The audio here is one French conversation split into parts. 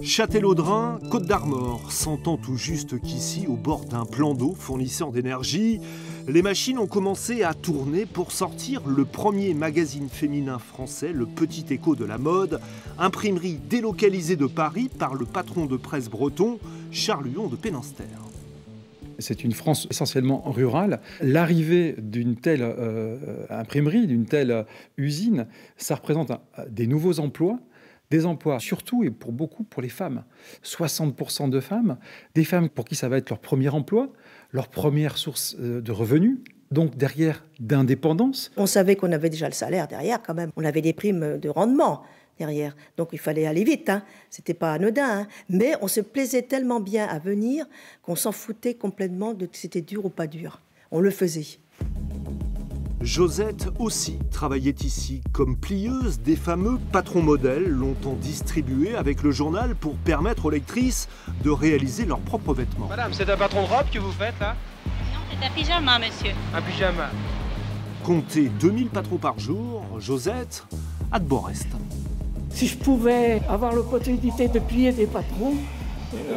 Châtellerault, Côte d'Armor, sentant tout juste qu'ici, au bord d'un plan d'eau fournisseur d'énergie, les machines ont commencé à tourner pour sortir le premier magazine féminin français, le Petit Écho de la mode, imprimerie délocalisée de Paris par le patron de presse breton, Charles Huon de Pénenster. C'est une France essentiellement rurale. L'arrivée d'une telle imprimerie, d'une telle usine, ça représente des nouveaux emplois. Des emplois, surtout et pour beaucoup, pour les femmes. 60% de femmes, des femmes pour qui ça va être leur premier emploi, leur première source de revenus, donc derrière d'indépendance. On savait qu'on avait déjà le salaire derrière quand même. On avait des primes de rendement derrière. Donc il fallait aller vite, hein. C'était pas anodin. Hein. Mais on se plaisait tellement bien à venir qu'on s'en foutait complètement de si c'était dur ou pas dur. On le faisait. Josette aussi travaillait ici comme plieuse. Des fameux patrons modèles longtemps distribués avec le journal pour permettre aux lectrices de réaliser leurs propres vêtements. Madame, c'est un patron de robe que vous faites là? Non, c'est un pyjama, monsieur. Un pyjama. Comptez 2000 patrons par jour, Josette a de beaux restes. Si je pouvais avoir l'opportunité de plier des patrons,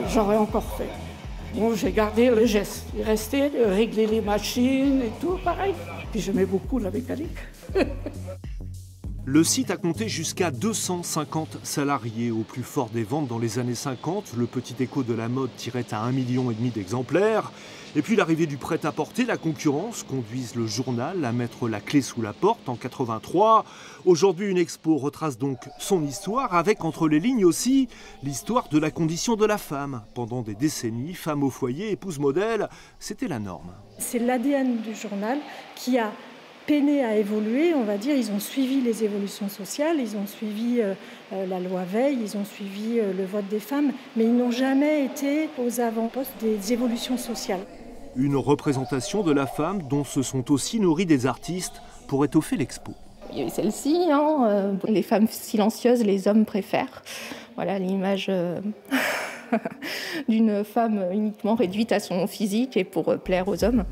j'aurais encore fait. Bon, j'ai gardé le geste. Il restait de régler les machines et tout, pareil. Puis j'aimais beaucoup la mécanique. Le site a compté jusqu'à 250 salariés. Au plus fort des ventes dans les années 50, le Petit Écho de la mode tirait à 1,5 million d'exemplaires. Et puis l'arrivée du prêt-à-porter, la concurrence conduisent le journal à mettre la clé sous la porte en 83. Aujourd'hui, une expo retrace donc son histoire, avec entre les lignes aussi l'histoire de la condition de la femme. Pendant des décennies, femme au foyer, épouse modèle, c'était la norme. C'est l'ADN du journal qui a peiné à évoluer, on va dire. Ils ont suivi les évolutions sociales, ils ont suivi la loi Veil, ils ont suivi le vote des femmes, mais ils n'ont jamais été aux avant-postes des évolutions sociales. Une représentation de la femme dont se sont aussi nourris des artistes pour étoffer l'expo. Il y a eu celle-ci, hein, les femmes silencieuses, les hommes préfèrent. Voilà l'image d'une femme uniquement réduite à son physique et pour plaire aux hommes.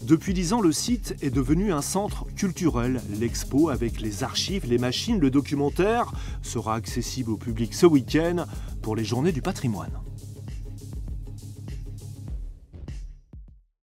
Depuis 10 ans, le site est devenu un centre culturel. L'expo, avec les archives, les machines, le documentaire, sera accessible au public ce week-end pour les Journées du patrimoine.